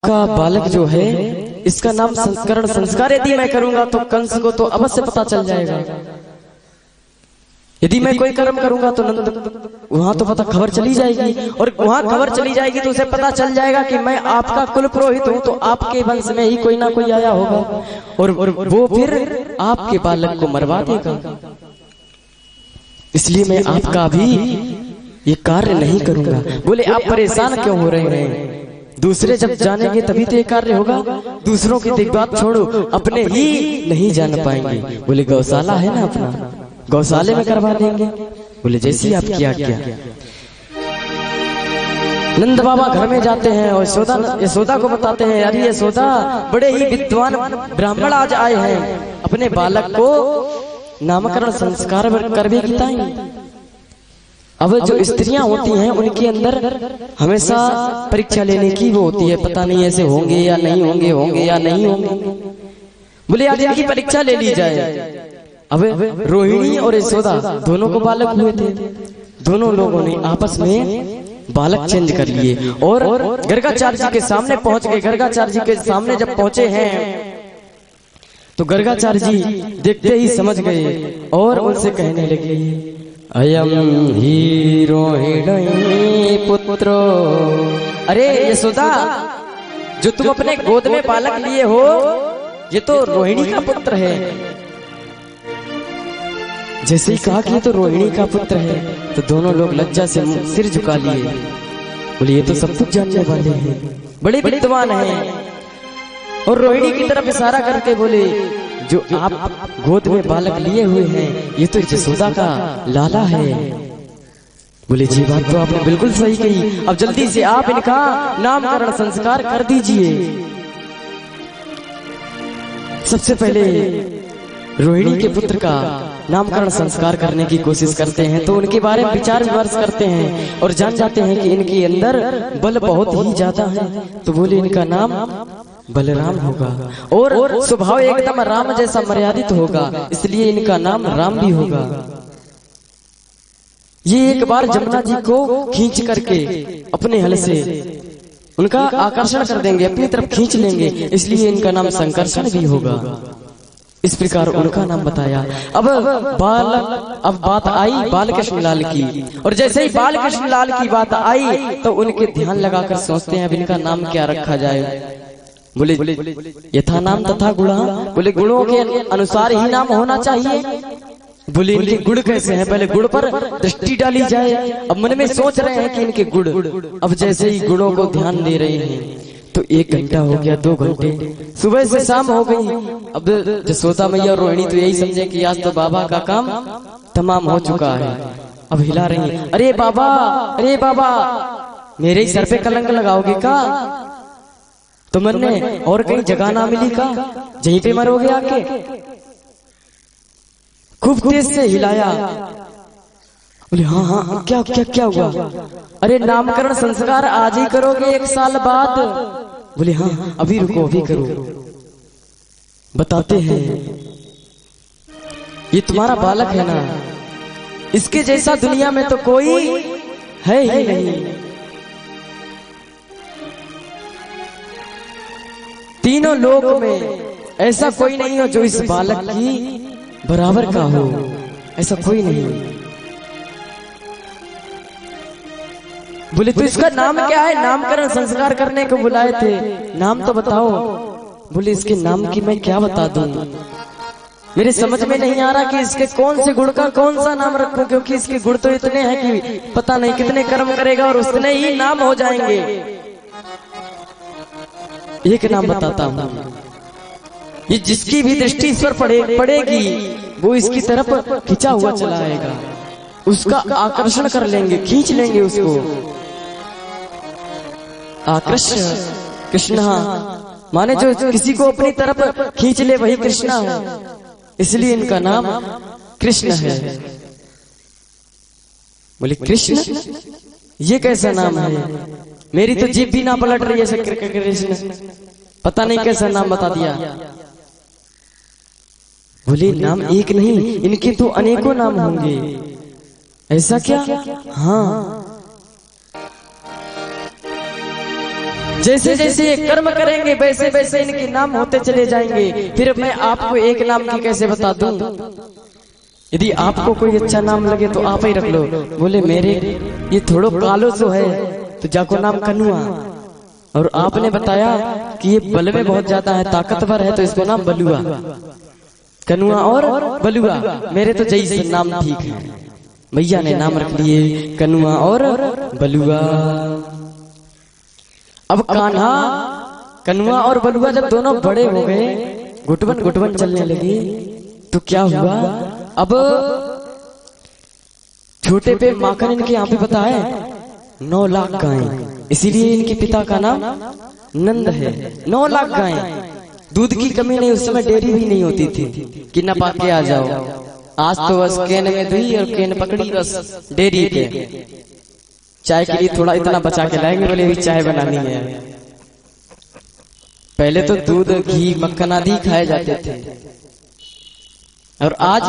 आपका बालक जो है इसका नाम संस्करण संस्कार यदि मैं करूंगा तो कंस को तो अवश्य पता चल जाएगा। यदि मैं कोई कर्म करूंगा तो नंद वहां तो पता खबर चली जाएगी, और वहां खबर चली जाएगी तो उसे पता चल जाएगा कि मैं आपका कुल पुरोहित हूं, तो आपके वंश में ही कोई ना कोई आया होगा और वो फिर आपके बालक को मरवा देगा। इसलिए मैं आपका भी ये कार्य नहीं करूंगा। बोले आप परेशान क्यों हो रहे हैं? दूसरे जब जानेंगे तभी तो ये कार्य होगा, दूसरों की बात छोड़ो, अपने ही नहीं जान पाएंगे। बोले गौशाला है ना अपना, गौशाले में करवा देंगे। बोले जैसी आपकी आज्ञा। नंद बाबा घर में जाते हैं और यशोदा को बताते हैं, अरे यशोदा बड़े ही विद्वान ब्राह्मण आज आए हैं, अपने बालक को नामकरण संस्कार करवेगी ताई। अब जो स्त्रियां होती हैं उनके अंदर हमेशा परीक्षा लेने की वो होती है, पता नहीं ऐसे होंगे या नहीं होंगे, होंगे या नहीं होंगे। बोले आज इनकी परीक्षा ले ली जाए। अब रोहिणी और यशोदा दोनों को बालक हुए थे, दोनों लोगों ने आपस में बालक चेंज कर लिए और गर्गाचार्य जी के सामने पहुंच गए। गर्गाचार्य जी के सामने जब पहुंचे हैं तो गर्गाचार्य जी देखते ही समझ गए और उनसे कहने लगे, अयम ही रोहिणी पुत्रो। अरे यशोदा, जो तुम अपने गोद में बालक लिए हो ये तो रोहिणी का पुत्र है। जैसे ही कहा कि ये तो रोहिणी का पुत्र है तो दोनों लोग लज्जा से सिर झुका लिए। बोले ये तो सब कुछ जानने वाले हैं, बड़े विद्वान हैं। और रोहिणी की तरफ इशारा करके बोले, जो आप गोद में बालक लिए हुए हैं ये तो यशोदा का लाला है। बोले जी बात तो आपने बिल्कुल सही कही, अब जल्दी से आप इनका नामकरण संस्कार कर दीजिए। सबसे पहले रोहिणी के पुत्र का नामकरण संस्कार करने की कोशिश करते हैं तो उनके बारे में विचार विमर्श करते हैं और जान जाते हैं कि इनके अंदर बल बहुत ही ज्यादा है। तो बोले इनका नाम बलराम होगा और स्वभाव एकदम राम जैसा मर्यादित होगा, इसलिए इनका नाम राम भी होगा। ये एक बार जमुना जी को खींच करके अपने हल से उनका आकर्षण कर देंगे, अपनी तरफ खींच लेंगे, इसलिए इनका नाम संकर्षण भी होगा। इस प्रकार उनका नाम बताया। अब बात आई बालकृष्ण लाल की, और जैसे ही बालकृष्ण लाल की बात आई तो उनके ध्यान लगाकर सोचते हैं अब इनका नाम क्या रखा जाए। बोले यथा नाम तथा गुण, बोले गुणों के अनुसार ही नाम होना चाहिए। बोले इनके गुण कैसे हैं, पहले गुण पर दृष्टि डाली जाए। अब मन में सोच रहे हैं कि इनके गुण, अब जैसे ही गुणों को ध्यान दे रहे हैं तो 1 घंटा हो गया, 2 घंटे, सुबह से शाम हो गई। अब यशोदा मैया और रोहिणी तो यही समझे कि आज तो बाबा का काम तमाम हो चुका है। अब हिला रही है, अरे बाबा मेरे ही सर पे कलंक लगाओगे का? तुमने और कहीं जगह ना मिली का? यहीं पे मरोगे आके? खूब तेज से हिलाया। बोले हाँ क्या हुआ? अरे नामकरण संस्कार आज ही करोगे 1 साल बाद? बोले हाँ अभी रुको, अभी करो। बताते हैं, ये तुम्हारा बालक है ना, इसके जैसा दुनिया में तो कोई है ही नहीं। तीनों लोक में ऐसा कोई नहीं हो जो इस बालक की बराबर का हो, ऐसा कोई नहीं। बोले तो इसका नाम क्या है? नामकरण संस्कार करने को बुलाए थे, नाम तो बताओ। बोले इसके नाम की मैं क्या बता दूं, मेरे समझ में नहीं आ रहा कि इसके कौन से गुण का कौन सा नाम रखूं, क्योंकि इसके गुण तो इतने हैं कि पता नहीं कितने कर्म करेगा और उतने ही नाम हो जाएंगे। एक नाम बताता हूं, ये जिसकी भी दृष्टि इस पर पड़ेगी वो इसकी तरफ खिंचा हुआ चला आएगा, उसका आकर्षण कर लेंगे, खींच लेंगे उसको। आकर्षण कृष्ण माने जो किसी को अपनी तरफ खींच ले वही कृष्ण है, इसलिए इनका नाम कृष्ण है। बोले कृष्ण, ये कैसा नाम है? मेरी तो जीभ भी ना पलट रही है कृष्ण, पता नहीं कैसा नाम बता दिया। बोले नाम एक नहीं, इनके तो अनेकों नाम होंगे। ऐसा क्या? हाँ। जैसे जैसे ये कर्म करेंगे वैसे वैसे इनके नाम होते चले जाएंगे। फिर मैं आपको एक नाम की कैसे बता दूं? यदि आपको कोई अच्छा नाम लगे तो आप ही रख लो। बोले मेरे ये थोड़ो कालो सो है तो जाको नाम कनुआ। और आपने बताया कि ये बल में बहुत ज्यादा है, ताकतवर है, तो इसको नाम बलुआ। कनुआ और बलुआ मेरे तो जैसे नाम ठीक है। भैया ने नाम रख लिए कनुआ और बलुआ। अब कान्हा कनुआ और बलुआ जब दोनों बड़े हो गए, घुटवन घुटवन चलने लगे, तो क्या हुआ? अब छोटे पे माखन इनके यहाँ पे पता है 9 लाख गायें, इसीलिए इनके पिता का नाम नंद है। 9 लाख गायें, दूध की कमी नहीं, उस समय डेयरी भी नहीं होती थी कि न पाके आ जाओ। आज तो बस केन में दुई और केन पकड़ी बस डेयरी पे। चाय के लिए थोड़ा इतना बचा के लाएंगे, बोले भी चाय बनानी है। पहले तो दूध घी मक्खन आदि खाए जाते थे। और आज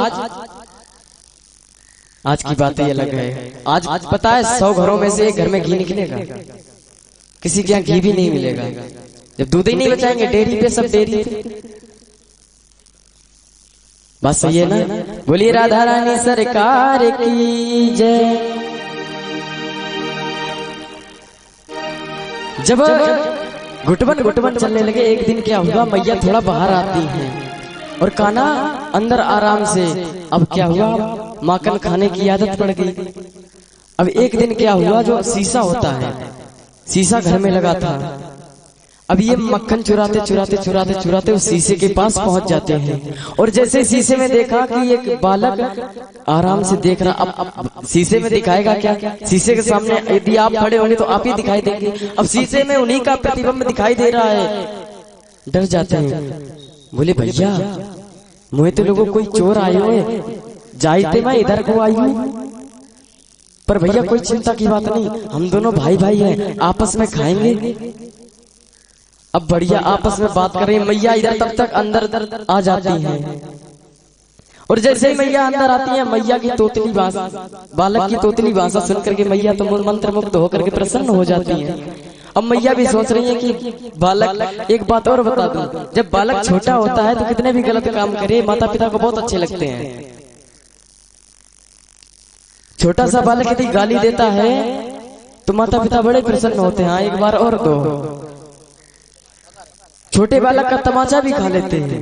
की बात ही अलग है। आज पता है 100 घरों में से एक घर में घी निकलेगा, किसी के यहाँ घी भी नहीं मिलेगा। जब दूध ही नहीं बचाएंगे डेयरी पे, सब डेयरी पे। बात सही है ना? बोलिए राधा रानी सरकार की जय। जब घुटवन घुटवन चलने लगे, एक दिन क्या हुआ? मैया थोड़ा बाहर आती हैं और कान्हा अंदर आराम से। अब क्या हुआ? माखन खाने की आदत पड़ गई। अब एक दिन क्या हुआ? जो शीशा होता है, शीशा घर में लगा था। अब ये मक्खन चुराते चुराते चुराते चुराते उस शीशे के पास पहुंच जाते हैं। और जैसे शीशे में देखा कि एक बालक आराम से देख रहा। अब शीशे में दिखाएगा क्या? शीशे के सामने यदि आप खड़े होंगे तो आप ही दिखाई देंगे। अब शीशे में उन्हीं का प्रतिबिंब दिखाई दे रहा है। डर जाते हैं, बोले भैया मुझे तो लोगों कोई चोर आए हुए जाते, मैं इधर को आई हूँ। पर भैया कोई चिंता की बात नहीं, हम दोनों भाई भाई हैं, आपस में खाएंगे। अब बढ़िया आपस में बात करें। मैया इधर तब तक अंदर आ जाती हैं। और जैसे ही मैया अंदर आती है, मैया की तोतली भाषा, बालक की तोतली भाषा सुन करके मैया तो मंत्र मुग्ध होकर के प्रसन्न हो जाती है। अब मैया भी सोच रही है कि बालक, एक बात और बता दूं, जब बालक छोटा होता है तो कितने भी गलत काम करे माता पिता को बहुत अच्छे लगते हैं। छोटा सा बालक यदि गाली देता है तो माता पिता बड़े प्रसन्न होते हैं। हाँ, एक बार और दो। छोटे बालक का तमाचा भी खा लेते हैं।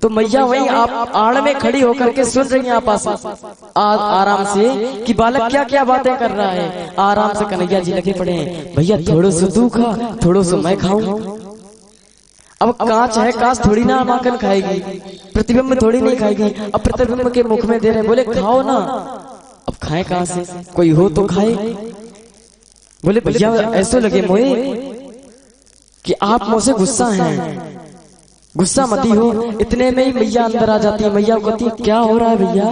तो मैया वहीं आप आड़ में खड़ी होकर के सुन रही हैं आपस आराम से कि बालक क्या क्या बातें कर रहा है। आराम से कन्हैया जी लगे पड़े हैं, भैया थोड़ो सो तू खा, थोड़ो सो मैं खाऊं। अब कांच है, कांच थोड़ी ना माखन खाएगी, प्रतिबिंब थोड़ी नहीं खाएगी। अब प्रतिबिंब के मुख में दे रहे, बोले खाओ ना। अब खाए कहां से? कोई हो तो खाए। बोले भैया ऐसे लगे मोए कि आप मुझसे गुस्सा हैं, गुस्सा मती हो। इतने में ही मैया अंदर आ जाती है। मैया कहती है क्या हो रहा है भैया?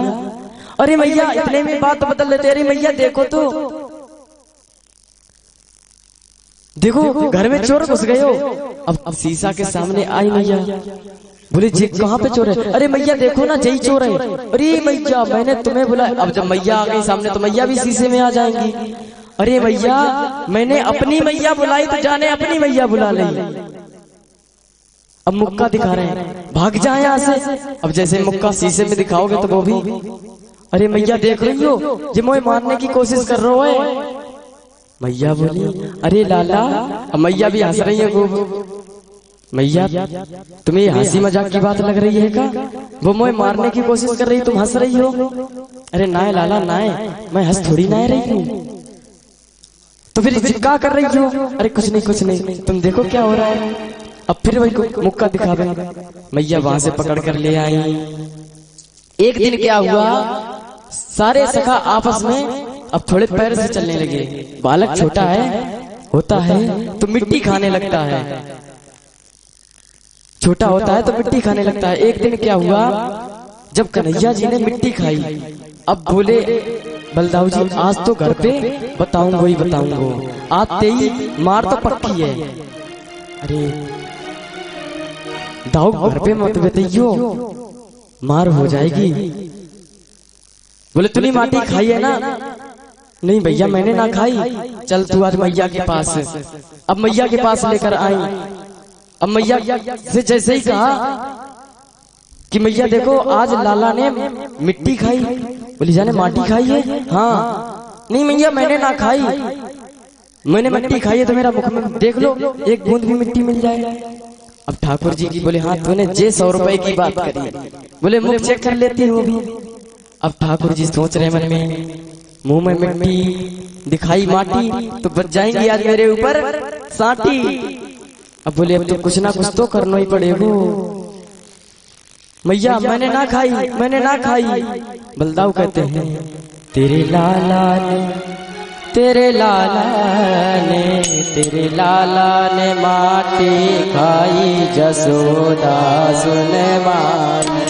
अरे मैया इतने में बात बदल लेते। अरे मैया देखो तो, देखो घर में चोर घुस गए हो। अब शीशा के सामने आई मैया, बोले जी कहाँ पे चोर है? अरे मैया देखो ना, जय चोर है। अरे मैया मैंने तुम्हें बुलाया। अब जब मैया आ गई सामने तो मैया भी शीशे में आ जाएंगी। अरे भैया मैंने अपनी मैया बुलाई तो जाने अपनी मैया बुला ली। अब मुक्का दिखा रहे हैं, भाग जाए यहाँ से। अब जैसे मुक्का शीशे में दिखाओगे तो वो भी, अरे मैया देख रही हो ये मोए मारने की कोशिश कर रहा है। मैया बोली अरे लाला। अब मैया भी हंस रही है। मैया तुम्हें हंसी मजाक की बात लग रही है क्या? वो मोए मारने की कोशिश कर रही, तुम हंस रही हो। अरे नाय लाला नाय, मैं हंस थोड़ी ना रही हूँ। तो फिर क्या कर रही हो? अरे कुछ नहीं कुछ नहीं, तुम देखो क्या हो रहा है। अब फिर वही मुक्का दिखावे। मैया वहां से पकड़ कर ले आई। एक दिन क्या हुआ? सारे सखा आपस में अब थोड़े पैर से चलने लगे। बालक छोटा है होता है तो मिट्टी खाने लगता है, छोटा होता है तो मिट्टी खाने लगता है। एक दिन क्या हुआ? जब कन्हैया जी ने मिट्टी खाई, अब बोले बलदाऊ जी आज तो घर पे बताऊंगा ही बताऊंगा, आते ही मार तो पक्की है। अरे दाऊ घर पे मत बताइयो, मार हो जाएगी। बोले तूने माटी खाई है ना? नहीं भैया मैंने ना खाई। चल तू आज मैया के पास। अब मैया के पास लेकर आई। अब मैया से जैसे ही कहा कि मैया देखो आज लाला ने मिट्टी खाई। बोली जाने माटी खाई है? हाँ। नहीं मैया मैंने ना खाई, मैंने मिट्टी खाई है तो मेरा मुख में देख लो एक बूंद भी मिट्टी मिल जाए। अब ठाकुर जी की बोले हाँ तूने जे 100 रुपए की बात करी, बोले मुख चेक कर लेती हूँ भी। अब ठाकुर जी सोच रहे मन में, मुंह में मिट्टी दिखाई माटी तो बच जाएंगी आज मेरे ऊपर साटी। अब बोले अब तो कुछ ना कुछ तो करना ही पड़ेगा। मैया मैंने ना खाई, मैंने ना खाई। बलदाऊ कहते हैं तेरे लाला ने, तेरे लाला ने, तेरे लाला ने माटी खाई जसोदा सुन मारी।